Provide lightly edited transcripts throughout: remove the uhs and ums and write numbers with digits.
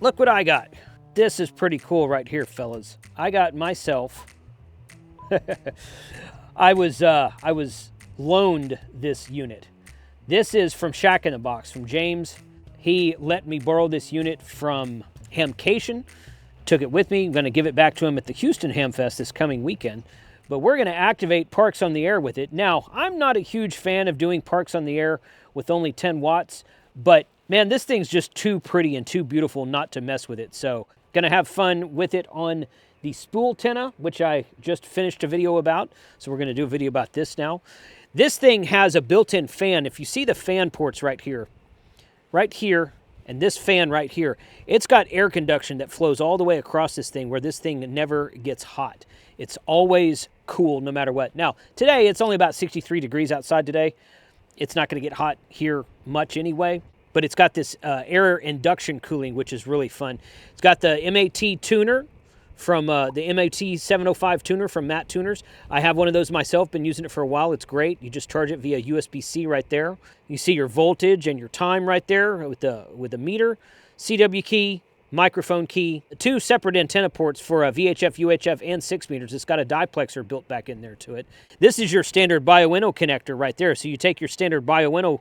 Look what I got. This is pretty cool right here, fellas. I got myself, I was loaned this unit. This is from Shack in the Box, from James. He let me borrow this unit from Hamcation, took it with me. I'm gonna give it back to him at the Houston Hamfest this coming weekend. But we're gonna activate Parks on the Air with it. Now, I'm not a huge fan of doing Parks on the Air with only 10 watts, but man, this thing's just too pretty and too beautiful not to mess with it. So, gonna have fun with it on the spool tenna, which I just finished a video about. So we're gonna do a video about this now. This thing has a built-in fan. If you see the fan ports right here, and this fan right here, it's got air conduction that flows all the way across this thing where this thing never gets hot. It's always cool no matter what. Now, today it's only about 63 degrees outside today. It's not gonna get hot here much anyway, but it's got this air induction cooling, which is really fun. It's got the MAT tuner from the MAT 705 tuner from Matt Tuners. I have one of those myself, been using it for a while. It's great. You just charge it via USB-C right there. You see your voltage and your time right there with the meter, CW key, microphone key, 2 separate antenna ports for VHF, UHF, and 6 meters. It's got a diplexer built back in there to it. This is your standard Bioenno connector right there. So you take your standard Bioenno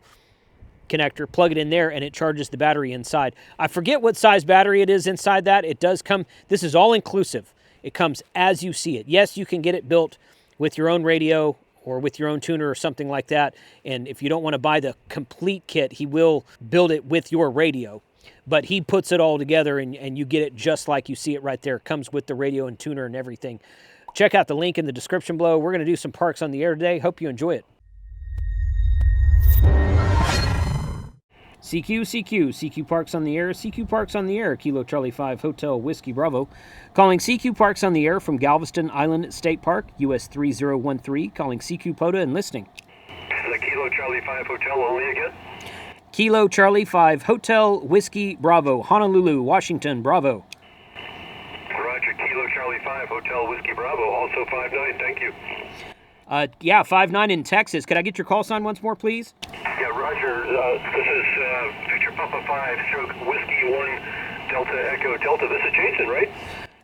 connector, plug it in there, and it charges the battery inside. I forget what size battery it is inside that. It does come, this is all inclusive. It comes as you see it. Yes, you can get it built with your own radio or with your own tuner or something like that. And if you don't want to buy the complete kit, he will build it with your radio. But he puts it all together and you get it just like you see it right there. It comes with the radio and tuner and everything. Check out the link in the description below. We're going to do some Parks on the Air today. Hope you enjoy it. CQ Parks on the Air, CQ Parks on the Air, Kilo Charlie 5 Hotel Whiskey Bravo. Calling CQ Parks on the Air from Galveston Island State Park, US 3013. Calling CQ POTA and listening. The Kilo Charlie 5 Hotel only again? Kilo Charlie 5 Hotel Whiskey Bravo, Honolulu, Washington, Bravo. Roger, Kilo Charlie 5 Hotel Whiskey Bravo, also 59, thank you. Yeah, 59 in Texas. Could I get your call sign once more, please? Yeah, Roger. This is Victor Papa 5 stroke Whiskey 1 Delta Echo Delta. This is Jason, right?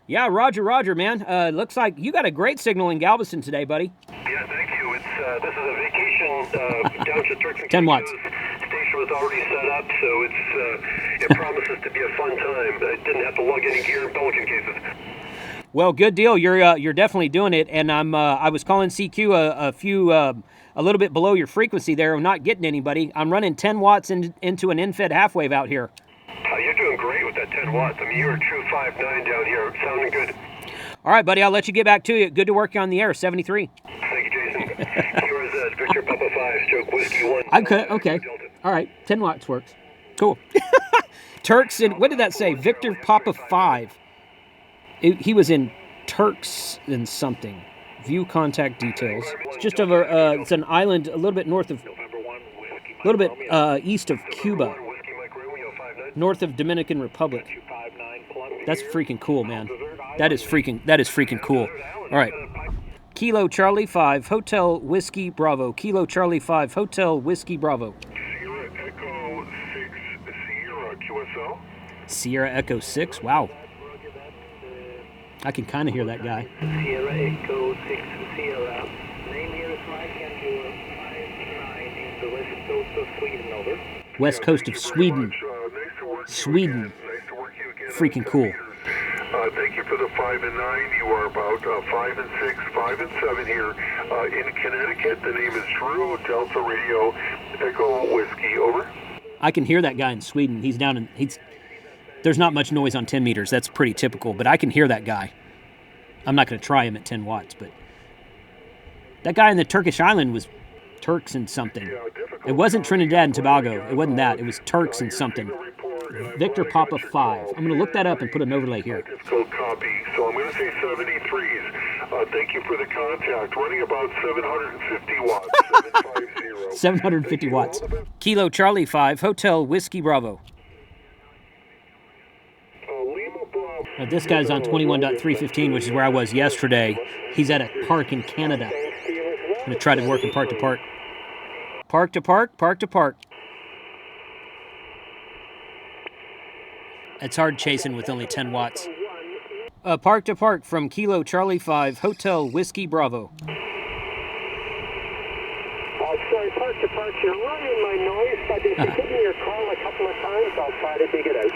Yeah, Roger, man. Looks like you got a great signal in Galveston today, buddy. Yeah, thank you. It's this is a vacation down to Turks and 10 watts. Station was already set up, so it promises to be a fun time. I didn't have to lug any gear and Pelican cases. Well, good deal. You're definitely doing it, and I was calling CQ a little bit below your frequency there. I'm not getting anybody. I'm running 10 watts into an in-fed half wave out here. You're doing great with that 10 watts. I mean, you're a true 5.9 down here. Sounding good. All right, buddy. I'll let you get back to you. Good to work you on the air. 73. Thank you, Jason. Here's Victor Papa 5 stroke Whiskey 1. Okay. All right. 10 watts works. Cool. Turks and what did that say? Victor Papa 5. He was in Turks and something. View contact details. It's just over. It's an island a little bit north of, a little bit east of Cuba, north of Dominican Republic. That's freaking cool, man. That is freaking cool. All right. Kilo Charlie 5 Hotel Whiskey Bravo. Kilo Charlie 5 Hotel Whiskey Bravo. Sierra Echo 6 Sierra QSO. Sierra Echo 6. Wow. I can kind of hear that guy. Sierra Echo 6 Sierra. Name here is Mike and you're 59 in the west coast of Sweden, over. West coast of Sweden. Sweden. Nice to work you again. Freaking cool. Thank you for the 5 and 9. You are about 5 and 6, 5 and 7 here in Connecticut. The name is Drew, Delta Radio, Echo Whiskey, over. I can hear that guy in Sweden. He's down in, there's not much noise on 10 meters. That's pretty typical, but I can hear that guy. I'm not going to try him at 10 watts, but that guy in the Turkish island was Turks and something. It wasn't Trinidad and Tobago. It wasn't that. It was Turks and something. Victor Papa 5. I'm going to look that up and put an overlay here. Code copy. So I'm going to say 73s. Thank you for the contact. Running about 750 watts. 750. 750 watts. Kilo Charlie 5 Hotel Whiskey Bravo. Now this guy's on 21.315, which is where I was yesterday. He's at a park in Canada. I'm going to try to work in park to park. Park to park, park to park. It's hard chasing with only 10 watts. Park to park from Kilo Charlie 5, Hotel Whiskey Bravo. Sorry, park to park. You're running my noise, but if you give me your call a couple of times, I'll try to dig it out.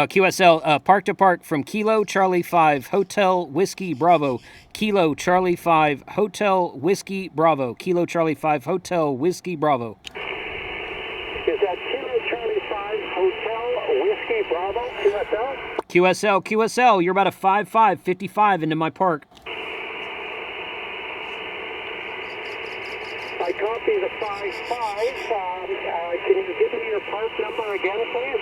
QSL, park to park from Kilo Charlie 5, Hotel Whiskey Bravo. Kilo Charlie 5, Hotel Whiskey Bravo. Kilo Charlie 5, Hotel Whiskey Bravo. Is that Kilo Charlie 5, Hotel Whiskey Bravo, QSL? QSL, you're about a 55 into my park. I copy the 55. Can you give me your park number again, please?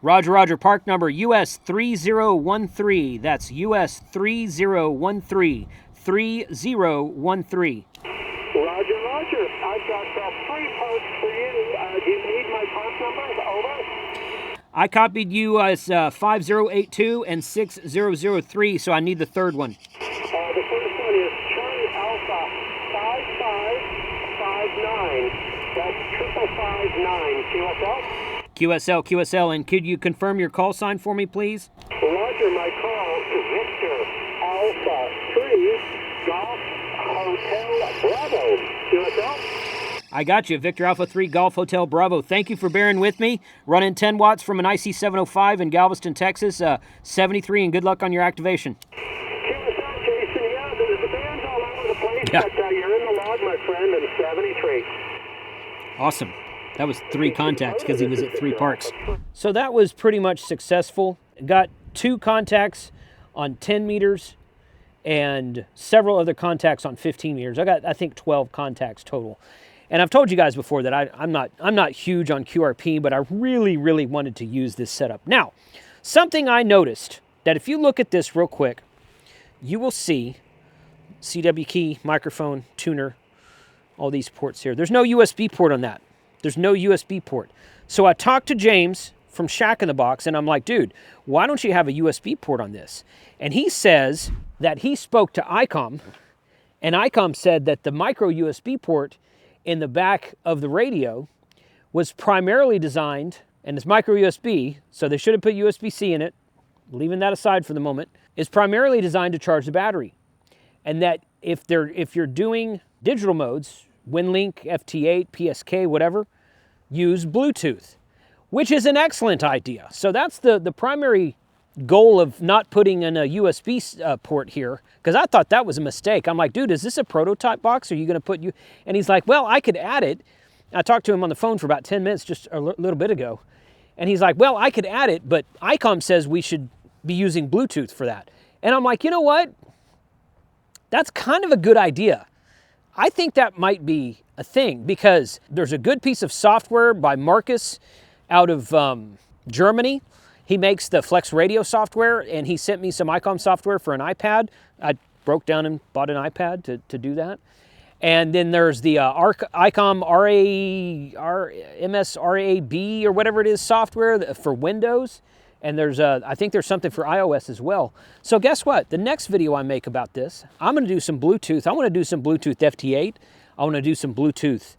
Roger, park number US 3013. That's US 3013. 3013. Roger. I've got 3 parks for you. Do you need my park numbers? Over. I copied you as 5082 and 6003, so I need the third one. The first one is Charlie Alpha 5559. That's 5559. QSL, and could you confirm your call sign for me, please? Roger, my call is Victor Alpha 3 Golf Hotel Bravo. QSL? I got you, Victor Alpha 3 Golf Hotel Bravo. Thank you for bearing with me. Running 10 watts from an IC-705 in Galveston, Texas, 73, and good luck on your activation. QSL, Jason, yeah, the band's all over the place, Yeah. but you're in the log, my friend, in 73. Awesome. That was 3 contacts because he was at 3 parks. So that was pretty much successful. Got 2 contacts on 10 meters and several other contacts on 15 meters. I got, I think, 12 contacts total. And I've told you guys before that I'm not huge on QRP, but I really wanted to use this setup. Now, something I noticed, that if you look at this real quick, you will see CW key, microphone, tuner, all these ports here. There's no USB port on that. There's no USB port. So I talked to James from Shack in the Box, and I'm like, dude, why don't you have a USB port on this? And he says that he spoke to ICOM, and ICOM said that the micro USB port in the back of the radio was primarily designed, and it's micro USB, so they should have put USB-C in it, leaving that aside for the moment, is primarily designed to charge the battery. And that if you're doing digital modes, WinLink, FT8, PSK, whatever, use Bluetooth, which is an excellent idea. So that's the primary goal of not putting in a USB port here, because I thought that was a mistake. I'm like, dude, is this a prototype box? Are you going to put you? And he's like, well, I could add it. I talked to him on the phone for about 10 minutes just a little bit ago. And he's like, well, I could add it, but ICOM says we should be using Bluetooth for that. And I'm like, you know what? That's kind of a good idea. I think that might be a thing, because there's a good piece of software by Marcus out of Germany. He makes the Flex Radio software, and he sent me some ICOM software for an iPad. I broke down and bought an iPad to do that. And then there's the ICOM MSRAB or whatever it is software for Windows. And there's I think there's something for iOS as well. So guess what? The next video I make about this, I'm going to do some Bluetooth. I want to do some Bluetooth FT8. I want to do some Bluetooth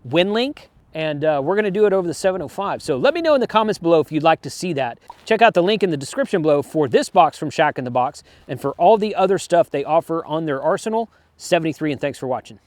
WinLink. And we're going to do it over the 705. So let me know in the comments below if you'd like to see that. Check out the link in the description below for this box from Shack in the Box and for all the other stuff they offer on their arsenal. 73, and thanks for watching.